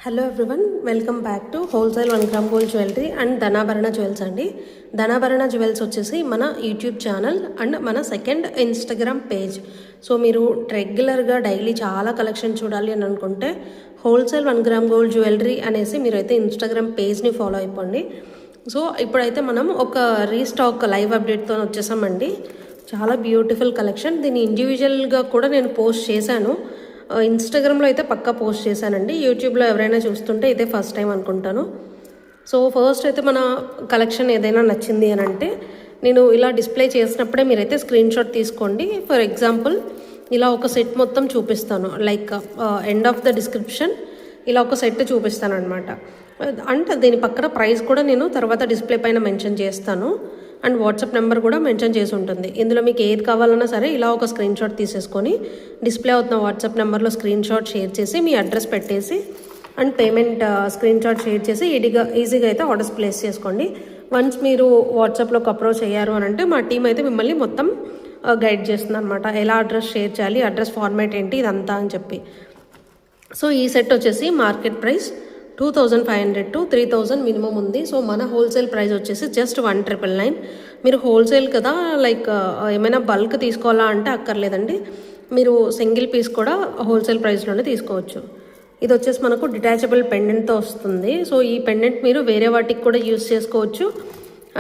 Hello everyone, welcome back to wholesale 1 gram gold jewellery and Dhanabharana jewels అండి. Dhanabharana jewels వచ్చేసి మన YouTube channel and మన second Instagram page. So మీరు రెగ్యులర్గా daily చాలా కలెక్షన్ చూడాలి అని అనుకుంటే హోల్సేల్ 1 గ్రామ్ గోల్డ్ జ్యువెలరీ అనేసి మీరైతే ఇన్స్టాగ్రామ్ పేజ్ని ఫాలో అయిపోండి. సో ఇప్పుడైతే మనం ఒక రీస్టాక్ లైవ్ అప్డేట్తో వచ్చేసామండి. చాలా బ్యూటిఫుల్ కలెక్షన్. దీన్ని ఇండివిజువల్గా కూడా నేను పోస్ట్ చేశాను. ఇన్స్టాగ్రామ్లో అయితే పక్కా పోస్ట్ చేశానండి. యూట్యూబ్లో ఎవరైనా చూస్తుంటే ఇదే ఫస్ట్ టైం అనుకుంటాను. సో ఫస్ట్ అయితే మన కలెక్షన్ ఏదైనా నచ్చింది అని అంటే నేను ఇలా డిస్ప్లే చేసినప్పుడే మీరైతే స్క్రీన్ షాట్ తీసుకోండి. ఫర్ ఎగ్జాంపుల్ ఇలా ఒక సెట్ మొత్తం చూపిస్తాను, like end of the description ఇలా ఒక సెట్ చూపిస్తాను అనమాట. అంటే దీని పక్కన ప్రైస్ కూడా నేను తర్వాత డిస్ప్లే పైన మెన్షన్ చేస్తాను అండ్ వాట్సాప్ నెంబర్ కూడా మెన్షన్ చేసి ఉంటుంది. ఇందులో మీకు ఏది కావాలన్నా సరే ఇలా ఒక స్క్రీన్ షాట్ తీసేసుకొని డిస్ప్లే అవుతున్న వాట్సాప్ నెంబర్లో స్క్రీన్ షాట్ షేర్ చేసి మీ అడ్రస్ పెట్టేసి and payment screen shot share చేసి ఈజీగా అయితే ఆర్డర్స్ ప్లేస్ చేసుకోండి. వన్స్ మీరు వాట్సాప్లోకి అప్రోచ్ అయ్యారు అని అంటే మా టీం అయితే మిమ్మల్ని మొత్తం గైడ్ చేస్తుంది అనమాట. ఎలా అడ్రస్ షేర్ చేయాలి, అడ్రస్ ఫార్మాట్ ఏంటి, ఇదంతా అని చెప్పి. సో ఈ సెట్ వచ్చేసి మార్కెట్ ప్రైస్ 2500 to 3000 మినిమం ఉంది. సో మన హోల్సేల్ ప్రైస్ వచ్చేసి జస్ట్ 1999. మీరు హోల్సేల్ కదా, లైక్ ఏమైనా బల్క్ తీసుకోవాలా అంటే అక్కర్లేదండి. మీరు సింగిల్ పీస్ కూడా హోల్సేల్ ప్రైస్లోనే తీసుకోవచ్చు. ఇది వచ్చేసి మనకు డిటాచబుల్ పెండెంట్తో వస్తుంది. సో ఈ పెండెంట్ మీరు వేరే వాటికి కూడా యూస్ చేసుకోవచ్చు.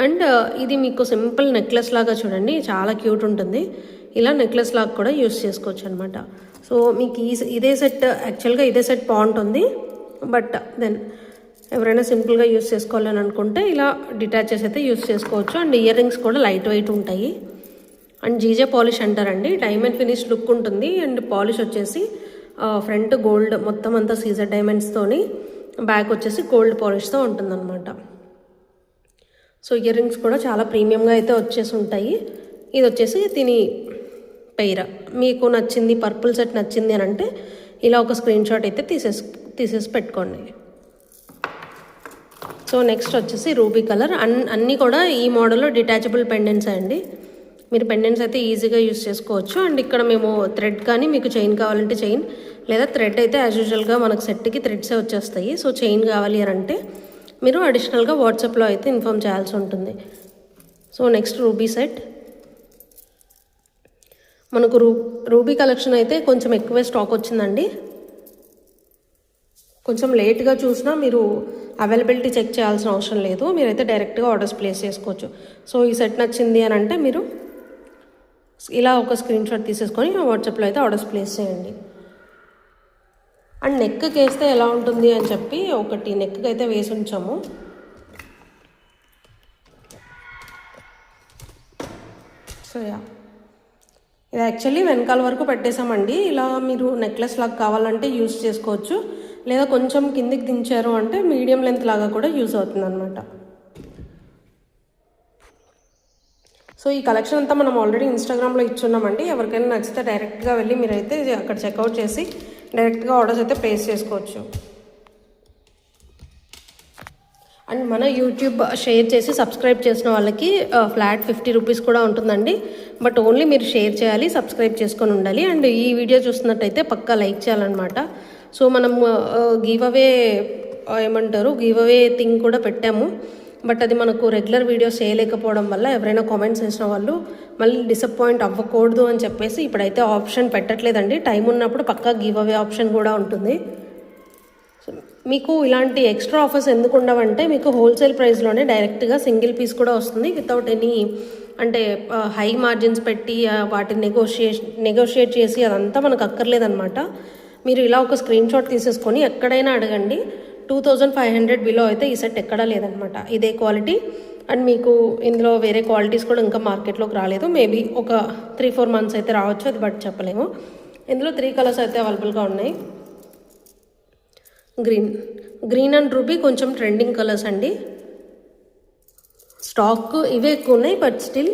అండ్ ఇది మీకు సింపుల్ నెక్లెస్ లాగా చూడండి, చాలా క్యూట్ ఉంటుంది. ఇలా నెక్లెస్ లాగా కూడా యూస్ చేసుకోవచ్చు అనమాట. సో మీకు ఇదే సెట్ యాక్చువల్గా ఇదే సెట్ బాగుంటుంది. బట్ దెన్ ఎవరైనా సింపుల్గా యూస్ చేసుకోవాలని అనుకుంటే ఇలా డిటాచెస్ అయితే యూస్ చేసుకోవచ్చు. అండ్ ఇయర్ రింగ్స్ కూడా లైట్ వెయిట్ ఉంటాయి. అండ్ జీజే పాలిష్ అంటారండి. డైమండ్ ఫినిష్ లుక్ ఉంటుంది. అండ్ పాలిష్ వచ్చేసి ఫ్రంట్ గోల్డ్ మొత్తం అంతా సీజర్ డైమండ్స్తోని, బ్యాక్ వచ్చేసి గోల్డ్ పాలిష్తో ఉంటుందన్నమాట. సో ఇయర్ రింగ్స్ కూడా చాలా ప్రీమియంగా అయితే వచ్చేసి ఉంటాయి. ఇది వచ్చేసి దీని పెయిర్. మీకు నచ్చింది, పర్పుల్ సెట్ నచ్చింది అని అంటే ఇలా ఒక స్క్రీన్ షాట్ అయితే తీసేసి పెట్టుకోండి. సో నెక్స్ట్ వచ్చేసి రూబీ కలర్. అన్నీ కూడా ఈ మోడల్లో డిటాచబుల్ పెండెంట్స్ అండి. మీరు పెండెంట్స్ అయితే ఈజీగా యూస్ చేసుకోవచ్చు. అండ్ ఇక్కడ మేము థ్రెడ్ కానీ మీకు చైన్ కావాలంటే చైన్, లేదా థ్రెడ్ అయితే యాజ్ యూజువల్గా మనకు సెట్కి థ్రెడ్సే వచ్చేస్తాయి. సో చైన్ కావాలి అని అంటే మీరు అడిషనల్గా వాట్సాప్లో అయితే ఇన్ఫామ్ చేయాల్సి ఉంటుంది. So next ruby set. మనకు రూబీ కలెక్షన్ అయితే కొంచెం ఎక్కువే స్టాక్ వచ్చిందండి. కొంచెం లేట్గా చూసినా మీరు అవైలబిలిటీ చెక్ చేయాల్సిన అవసరం లేదు. మీరైతే డైరెక్ట్గా ఆర్డర్స్ ప్లేస్ చేసుకోవచ్చు. సో ఈ సెట్ నచ్చింది అని అంటే మీరు ఇలా ఒక స్క్రీన్ షాట్ తీసేసుకొని వాట్సాప్లో అయితే ఆర్డర్స్ ప్లేస్ చేయండి. అండ్ నెక్కి వేస్తే ఎలా ఉంటుంది అని చెప్పి ఒకటి నెక్కి అయితే వేసి ఉంచాము. సో ఇది యాక్చువల్లీ వెనకాల వరకు పెట్టేసామండి. ఇలా మీరు నెక్లెస్ లాగా కావాలంటే యూస్ చేసుకోవచ్చు, లేదా కొంచెం కిందికి దించారు అంటే మీడియం లెంత్ లాగా కూడా యూజ్ అవుతుంది అనమాట. సో ఈ కలెక్షన్ అంతా మనం ఆల్రెడీ ఇన్స్టాగ్రామ్లో ఇచ్చున్నామండి. ఎవరికైనా నచ్చితే డైరెక్ట్గా వెళ్ళి మీరైతే అక్కడ చెక్అవుట్ చేసి డైరెక్ట్గా ఆర్డర్స్ అయితే ప్లేస్ చేసుకోవచ్చు. అండ్ మన యూట్యూబ్ షేర్ చేసి సబ్స్క్రైబ్ చేసిన వాళ్ళకి ఫ్లాట్ 50 రూపీస్ కూడా ఉంటుందండి. బట్ ఓన్లీ మీరు షేర్ చేయాలి, సబ్స్క్రైబ్ చేసుకొని ఉండాలి. అండ్ ఈ వీడియో చూస్తున్నట్టయితే పక్కా లైక్ చేయాలన్నమాట. సో మనం గివ్ అవే థింగ్ కూడా పెట్టాము. బట్ అది మనకు రెగ్యులర్ వీడియోస్ చేయలేకపోవడం వల్ల ఎవరైనా కామెంట్స్ చేసిన వాళ్ళు మళ్ళీ డిసప్పాయింట్ అవ్వకూడదు అని చెప్పేసి ఇప్పుడైతే ఆప్షన్ పెట్టట్లేదండి. టైం ఉన్నప్పుడు పక్కా గివ్ అవే ఆప్షన్ కూడా ఉంటుంది. మీకు ఇలాంటి ఎక్స్ట్రా ఆఫర్స్ ఎందుకు ఉండవంటే మీకు హోల్సేల్ ప్రైస్లోనే డైరెక్ట్గా సింగిల్ పీస్ కూడా వస్తుంది వితౌట్ ఎనీ అంటే హై మార్జిన్స్ పెట్టి వాటిని నెగోషియేట్ చేసి అదంతా మనకు అక్కర్లేదన్నమాట. మీరు ఇలా ఒక స్క్రీన్ షాట్ తీసేసుకొని ఎక్కడైనా అడగండి. 2500 బిలో అయితే ఈ సెట్ ఎక్కడా లేదనమాట. ఇదే క్వాలిటీ. అండ్ మీకు ఇందులో వేరే క్వాలిటీస్ కూడా ఇంకా మార్కెట్లోకి రాలేదు. మేబీ ఒక 3-4 మంత్స్ అయితే రావచ్చు, అది బట్ చెప్పలేము. ఇందులో 3 కలర్స్ అయితే అవైలబుల్గా ఉన్నాయి. గ్రీన్ అండ్ రూబీ కొంచెం ట్రెండింగ్ కలర్స్ అండి. స్టాక్ ఇవే ఎక్కువ ఉన్నాయి, బట్ స్టిల్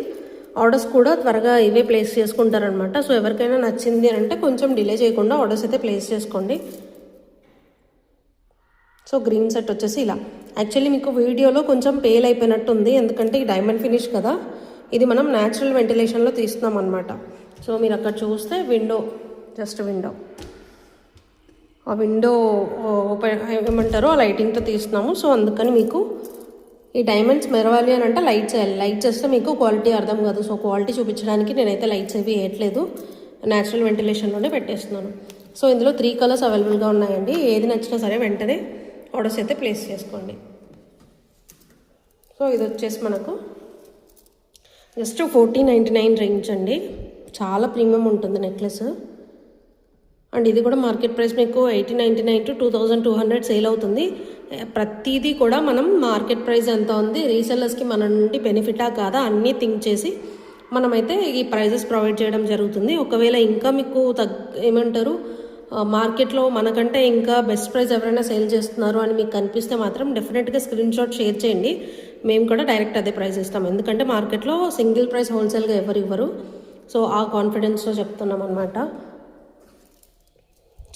ఆర్డర్స్ కూడా త్వరగా ఇవే ప్లేస్ చేసుకుంటారనమాట. సో ఎవరికైనా నచ్చింది అంటే కొంచెం డిలే చేయకుండా ఆర్డర్స్ అయితే ప్లేస్ చేసుకోండి. సో గ్రీన్ సెట్ వచ్చేసి ఇలా. యాక్చువల్లీ మీకు వీడియోలో కొంచెం పేల్ అయిపోయినట్టు ఉంది, ఎందుకంటే ఈ డైమండ్ ఫినిష్ కదా. ఇది మనం న్యాచురల్ వెంటిలేషన్లో తీస్తున్నాం అనమాట. సో మీరు అక్కడ చూస్తే జస్ట్ విండో ఆ విండో ఓపెన్ ఏమంటారో ఆ లైటింగ్తో తీస్తున్నాము. సో అందుకని మీకు ఈ డైమండ్స్ మెరవాలి అని అంటే లైట్స్ వేయాలి. లైట్ చేస్తే మీకు క్వాలిటీ అర్థం కాదు. సో క్వాలిటీ చూపించడానికి నేనైతే లైట్స్ ఏవి వేయట్లేదు, న్యాచురల్ వెంటిలేషన్లోనే పెట్టేస్తున్నాను. సో ఇందులో 3 కలర్స్ అవైలబుల్గా ఉన్నాయండి. ఏది నచ్చినా సరే వెంటనే ఆర్డర్స్ అయితే ప్లేస్ చేసుకోండి. సో ఇది వచ్చేసి మనకు జస్ట్ 1499 రేంజ్ అండి. చాలా ప్రీమియం ఉంటుంది నెక్లెస్. అండ్ ఇది కూడా మార్కెట్ ప్రైస్ మీకు 1899 to 2200 సేల్ అవుతుంది. ప్రతిదీ కూడా మనం మార్కెట్ ప్రైస్ ఎంత ఉంది, రీసెల్లర్స్కి మన నుండి బెనిఫిటా కాదా అన్నీ థింక్ చేసి మనమైతే ఈ ప్రైజెస్ ప్రొవైడ్ చేయడం జరుగుతుంది. ఒకవేళ ఇంకా మీకు ఏమంటారు మార్కెట్లో మనకంటే ఇంకా బెస్ట్ ప్రైస్ ఎవరైనా సేల్ చేస్తున్నారు అని మీకు కనిపిస్తే మాత్రం డెఫినెట్గా స్క్రీన్ షాట్ షేర్ చేయండి. మేము కూడా డైరెక్ట్ అదే ప్రైస్ ఇస్తాం. ఎందుకంటే మార్కెట్లో సింగిల్ ప్రైస్ హోల్సేల్గా ఎవరు ఇవ్వరు. సో ఆ కాన్ఫిడెన్స్తో చెప్తున్నాం అనమాట.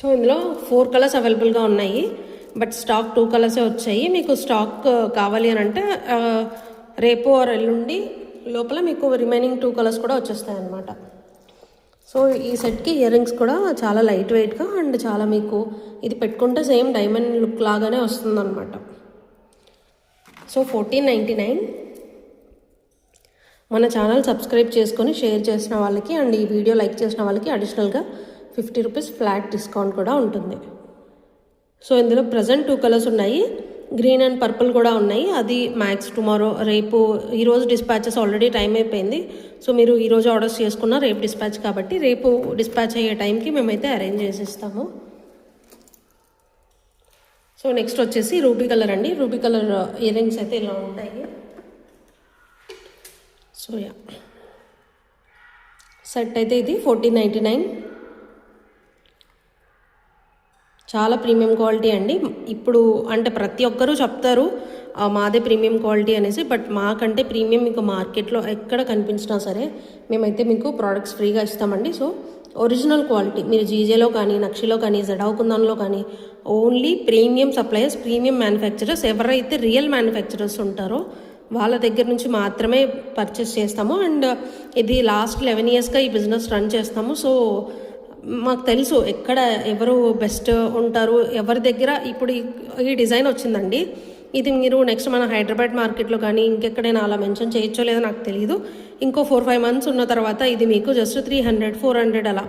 సో ఇందులో 4 కలర్స్ అవైలబుల్గా ఉన్నాయి. బట్ స్టాక్ 2 కలర్సే వచ్చాయి. మీకు స్టాక్ కావాలి అని అంటే రేపు ఆర్ ఎల్లుండి లోపల మీకు రిమైనింగ్ 2 కలర్స్ కూడా వచ్చేస్తాయి అన్నమాట. సో ఈ సెట్కి ఇయర్ రింగ్స్ కూడా చాలా లైట్ వెయిట్గా అండ్ చాలా మీకు ఇది పెట్టుకుంటే సేమ్ డైమండ్ లుక్ లాగానే వస్తుందన్నమాట. సో 1499. మన ఛానల్ సబ్స్క్రైబ్ చేసుకొని షేర్ చేసిన వాళ్ళకి అండ్ ఈ వీడియో లైక్ చేసిన వాళ్ళకి అడిషనల్గా 50 రూపీస్ ఫ్లాట్ డిస్కౌంట్ కూడా ఉంటుంది. సో ఇందులో ప్రజెంట్ 2 కలర్స్ ఉన్నాయి. గ్రీన్ అండ్ పర్పుల్ కూడా ఉన్నాయి. అది మ్యాక్స్ టుమారో, రేపు. ఈరోజు డిస్పాచెస్ ఆల్రెడీ టైం అయిపోయింది. సో మీరు ఈరోజు ఆర్డర్స్ చేసుకున్న రేపు డిస్పాచ్ కాబట్టి రేపు డిస్పాచ్ అయ్యే టైంకి మేమైతే అరేంజ్ చేసి ఇస్తాము. సో నెక్స్ట్ వచ్చేసి రూబీ కలర్ అండి. రూబీ కలర్ ఇయర్ రింగ్స్ అయితే ఇలా ఉంటాయి. సో యా సెట్ అయితే ఇది 1499. చాలా ప్రీమియం క్వాలిటీ అండి. ఇప్పుడు అంటే ప్రతి ఒక్కరూ చెప్తారు మాదే ప్రీమియం క్వాలిటీ అనేసి. బట్ మాకంటే ప్రీమియం మీకు మార్కెట్లో ఎక్కడ కనిపించినా సరే మేమైతే మీకు ప్రోడక్ట్స్ ఫ్రీగా ఇస్తామండి. సో ఒరిజినల్ క్వాలిటీ మీరు జీజేలో కానీ, నక్షిలో కానీ, జడావుకుందాన్లో కానీ only premium suppliers, premium manufacturers ఎవరైతే రియల్ మ్యానుఫ్యాక్చరర్స్ ఉంటారో వాళ్ళ దగ్గర నుంచి మాత్రమే పర్చేస్ చేస్తాము. అండ్ ఇది లాస్ట్ 11 ఇయర్స్గా ఈ బిజినెస్ రన్ చేస్తాము. సో మాకు తెలుసు ఎక్కడ ఎవరు బెస్ట్ ఉంటారు, ఎవరి దగ్గర. ఇప్పుడు ఈ డిజైన్ వచ్చిందండి, ఇది మీరు నెక్స్ట్ మన హైదరాబాద్ మార్కెట్లో కానీ ఇంకెక్కడైనా అలా మెన్షన్ చేయొచ్చో లేదో నాకు తెలియదు. ఇంకో 4-5 మంత్స్ ఉన్న తర్వాత ఇది మీకు జస్ట్ 300-400 అలా.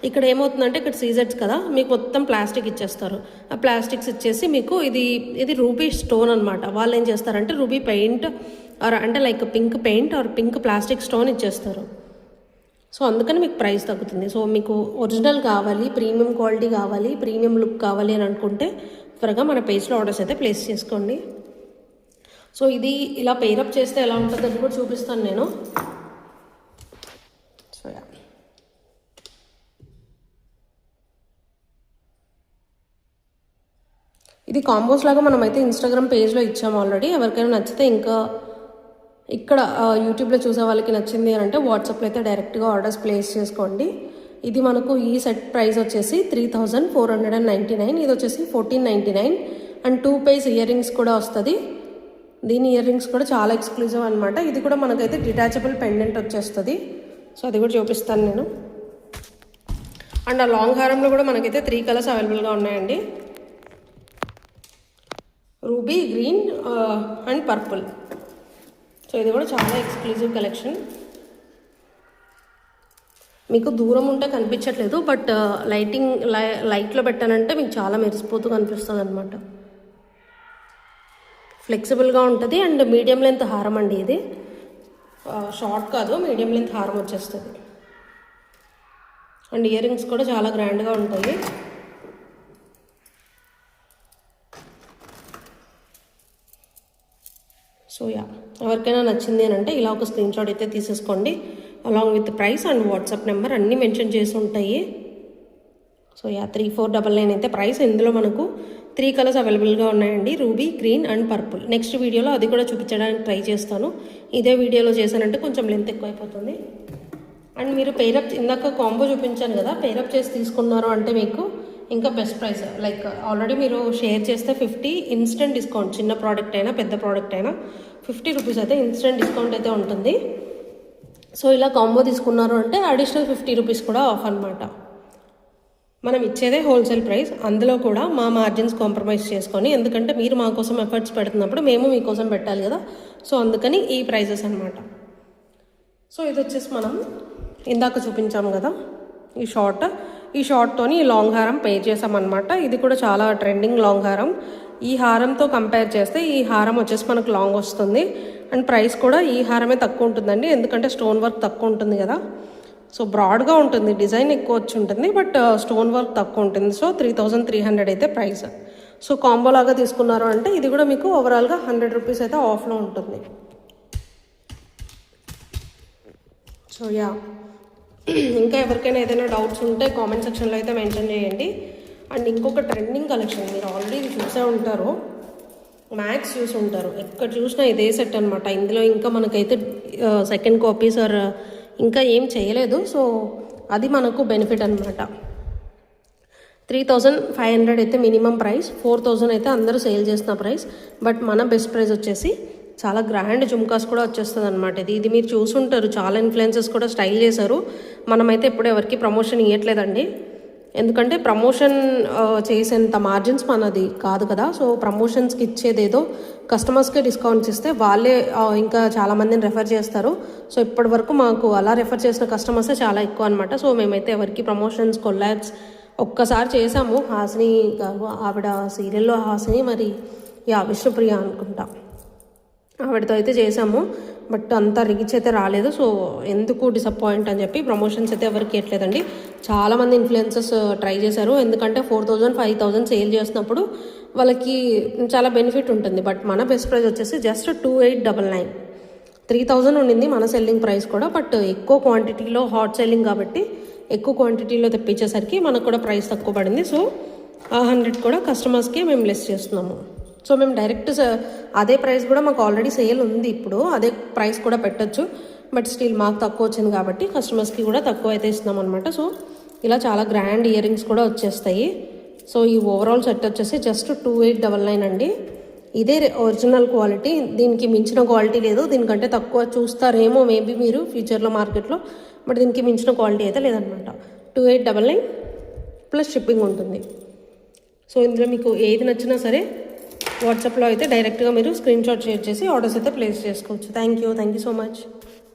ఇక్కడ ఏమవుతుందంటే ఇక్కడ సీజెట్స్ కదా, మీకు మొత్తం ప్లాస్టిక్ ఇచ్చేస్తారు. ఆ ప్లాస్టిక్స్ ఇచ్చేసి మీకు ఇది రూబీ స్టోన్ అనమాట. వాళ్ళు ఏం చేస్తారంటే రూబీ పెయింట్ ఆర్ అంటే like pink paint or pink plastic stone ఇచ్చేస్తారు. సో అందుకని మీకు ప్రైస్ తగ్గుతుంది. సో మీకు ఒరిజినల్ కావాలి, ప్రీమియం క్వాలిటీ కావాలి, ప్రీమియం లుక్ కావాలి అని అనుకుంటే త్వరగా మన పేజ్లో ఆర్డర్స్ అయితే ప్లేస్ చేసుకోండి. సో ఇది ఇలా పేరప్ చేస్తే ఎలా ఉంటుందని కూడా చూపిస్తాను నేను. సో ఇది కాంబోస్ లాగా మనమైతే ఇన్స్టాగ్రామ్ పేజ్లో ఇచ్చాము ఆల్రెడీ. ఎవరికైనా నచ్చితే ఇంకా ఇక్కడ యూట్యూబ్లో చూసే వాళ్ళకి నచ్చింది అని అంటే వాట్సాప్లో అయితే డైరెక్ట్గా ఆర్డర్స్ ప్లేస్ చేసుకోండి. ఇది మనకు ఈ సెట్ ప్రైస్ వచ్చేసి 3499. ఇది వచ్చేసి 1499. అండ్ 2 పైస్ ఇయర్ రింగ్స్ కూడా వస్తుంది. దీని ఇయర్ రింగ్స్ కూడా చాలా ఎక్స్క్లూజివ్ అనమాట. ఇది కూడా మనకైతే డిటాచబుల్ పెండెంట్ వచ్చేస్తుంది. సో అది కూడా చూపిస్తాను నేను. అండ్ ఆ లాంగ్ హారంలో కూడా మనకైతే 3 కలర్స్ అవైలబుల్గా ఉన్నాయండి. Ruby, green and purple. So ఇది కూడా చాలా ఎక్స్క్లూజివ్ కలెక్షన్. మీకు దూరం ఉంటే కనిపించట్లేదు, బట్ లైట్లో పెట్టానంటే మీకు చాలా మెరిసిపోతూ కనిపిస్తుంది అనమాట. ఫ్లెక్సిబుల్గా ఉంటుంది అండ్ మీడియం లెంత్ హారం అండి. ఇది షార్ట్ కాదు, మీడియం లెంత్ హారం వచ్చేస్తుంది. అండ్ ఇయర్ రింగ్స్ కూడా చాలా గ్రాండ్గా ఉంటాయి. సో ఎవరికైనా నచ్చింది అని అంటే ఇలా ఒక స్క్రీన్ షాట్ అయితే తీసేసుకోండి. Along with price and WhatsApp number అన్నీ మెన్షన్ చేసి ఉంటాయి. సో 3499 అయితే ప్రైస్. ఇందులో మనకు 3 కలర్స్ అవైలబుల్గా ఉన్నాయండి, ruby, green and purple. Next వీడియోలో అది కూడా చూపించడానికి ట్రై చేస్తాను. ఇదే వీడియోలో చేశానంటే కొంచెం లెంత్ ఎక్కువైపోతుంది. అండ్ మీరు పేరప్ ఇందాక కాంబో చూపించాను కదా, పేరప్ చేసి తీసుకున్నారు అంటే మీకు ఇంకా బెస్ట్ ప్రైస్. లైక్ ఆల్రెడీ మీరు షేర్ చేస్తే 50 ఇన్స్టెంట్ డిస్కౌంట్. చిన్న ప్రోడక్ట్ అయినా పెద్ద ప్రోడక్ట్ అయినా 50 రూపీస్ అయితే ఇన్స్టెంట్ డిస్కౌంట్ అయితే ఉంటుంది. సో ఇలా కాంబో తీసుకున్నారు అంటే అడిషనల్ 50 రూపీస్ కూడా ఆఫ్ అనమాట. మనం ఇచ్చేదే హోల్సేల్ ప్రైస్, అందులో కూడా మా మార్జిన్స్ కాంప్రమైజ్ చేసుకొని, ఎందుకంటే మీరు మా కోసం ఎఫర్ట్స్ పెడుతున్నప్పుడు మేము మీకోసం పెట్టాలి కదా, సో అందుకని ఈ ప్రైజెస్ అనమాట. సో ఇది వచ్చేసి మనం ఇందాక చూపించాము కదా ఈ షార్ట్తోని ఈ లాంగ్ హారం పే చేసామన్నమాట. ఇది కూడా చాలా ట్రెండింగ్ లాంగ్ హారం. ఈ హారంతో కంపేర్ చేస్తే ఈ హారం వచ్చేసి మనకు లాంగ్ వస్తుంది అండ్ ప్రైస్ కూడా ఈ హారమే తక్కువ ఉంటుందండి, ఎందుకంటే స్టోన్ వర్క్ తక్కువ ఉంటుంది కదా. సో బ్రాడ్గా ఉంటుంది, డిజైన్ ఎక్కువ వచ్చి ఉంటుంది, బట్ స్టోన్ వర్క్ తక్కువ ఉంటుంది. సో 3300 అయితే ప్రైస్. సో కాంబో లాగా తీసుకున్నారు అంటే ఇది కూడా మీకు ఓవరాల్గా 100 రూపీస్ అయితే ఆఫ్లో ఉంటుంది. సో యా, ఇంకా ఎవరికైనా ఏదైనా డౌట్స్ ఉంటే కామెంట్ సెక్షన్లో అయితే మెన్షన్ చేయండి. అండ్ ఇంకొక ట్రెండింగ్ కలెక్షన్ మీరు ఆల్రెడీ చూసే ఉంటారు, మ్యాక్స్ చూసి ఉంటారు, ఎక్కడ చూసినా ఇదే సెట్ అనమాట. ఇందులో ఇంకా మనకైతే సెకండ్ కాపీస్ ఆర్ ఇంకా ఏం చేయలేదు, సో అది మనకు బెనిఫిట్ అనమాట. 3500 అయితే మినిమం ప్రైస్, 4000 అయితే అందరూ సేల్ చేస్తున్న ప్రైస్, బట్ మన బెస్ట్ ప్రైస్ వచ్చేసి చాలా గ్రాండ్ జుమ్కాస్ కూడా వచ్చేస్తుంది అనమాట. ఇది మీరు చూసుంటారు, చాలా ఇన్ఫ్లుయెన్సెస్ కూడా స్టైల్ చేశారు. మనమైతే ఎప్పుడు ఎవరికి ప్రమోషన్ ఇవ్వట్లేదండి, ఎందుకంటే ప్రమోషన్ చేసేంత మార్జిన్స్ మనది కాదు కదా. సో ప్రమోషన్స్కి ఇచ్చేదేదో కస్టమర్స్కే డిస్కౌంట్స్ ఇస్తే వాళ్ళే ఇంకా చాలామందిని రెఫర్ చేస్తారు. సో ఇప్పటి వరకు మాకు అలా రెఫర్ చేసిన కస్టమర్సే చాలా ఎక్కువ అనమాట. సో మేమైతే ఎవరికి ప్రమోషన్స్ కొలాబ్స్ ఒక్కసారి చేసాము, హాసిని గారు, ఆవిడ సీరియల్లో హాసిని, మరి విష్ణుప్రియ అనుకుంటా, ఆవిడతో అయితే చేసాము, బట్ అంత రీచ్ అయితే రాలేదు. సో ఎందుకు డిసప్పాయింట్ అని చెప్పి ప్రమోషన్స్ అయితే ఎవరికి ఇవ్వట్లేదండి. చాలామంది ఇన్ఫ్లుయెన్సర్స్ ట్రై చేశారు, ఎందుకంటే 4000 5000 సేల్ చేసినప్పుడు వాళ్ళకి చాలా బెనిఫిట్ ఉంటుంది. బట్ మన బెస్ట్ ప్రైస్ వచ్చేసి జస్ట్ 2899. 3000 ఉండింది మన సెల్లింగ్ ప్రైస్ కూడా, బట్ ఎక్కువ క్వాంటిటీలో హాట్ సెల్లింగ్ కాబట్టి ఎక్కువ క్వాంటిటీలో తెప్పించేసరికి మనకు కూడా ప్రైస్ తక్కువ పడింది. సో 100 కూడా కస్టమర్స్కి మేము లెస్ చేస్తున్నాము. సో మేము డైరెక్ట్ అదే ప్రైస్ కూడా మాకు ఆల్రెడీ సేల్ ఉంది, ఇప్పుడు అదే ప్రైస్ కూడా పెట్టచ్చు, బట్ స్టిల్ మాకు తక్కువ వచ్చింది కాబట్టి కస్టమర్స్కి కూడా తక్కువ అయితే ఇస్తున్నాం అనమాట. సో ఇలా చాలా గ్రాండ్ ఇయర్ రింగ్స్ కూడా వచ్చేస్తాయి. సో ఈ ఓవరాల్ సెట్ వచ్చేసి జస్ట్ 2899 అండి. ఇదే ఒరిజినల్ క్వాలిటీ, దీనికి మించిన క్వాలిటీ లేదు, దీనికంటే తక్కువ చూస్తారేమో మేబీ మీరు ఫ్యూచర్లో మార్కెట్లో, బట్ దీనికి మించిన క్వాలిటీ అయితే లేదనమాట. 2899 ప్లస్ షిప్పింగ్ ఉంటుంది. సో ఇందులో మీకు ఏది నచ్చినా సరే వాట్సాప్లో అయితే డైరెక్ట్గా మీరు స్క్రీన్ షాట్ షేర్ చేసి ఆర్డర్స్ అయితే ప్లేస్ చేసుకోవచ్చు. Thank you so much.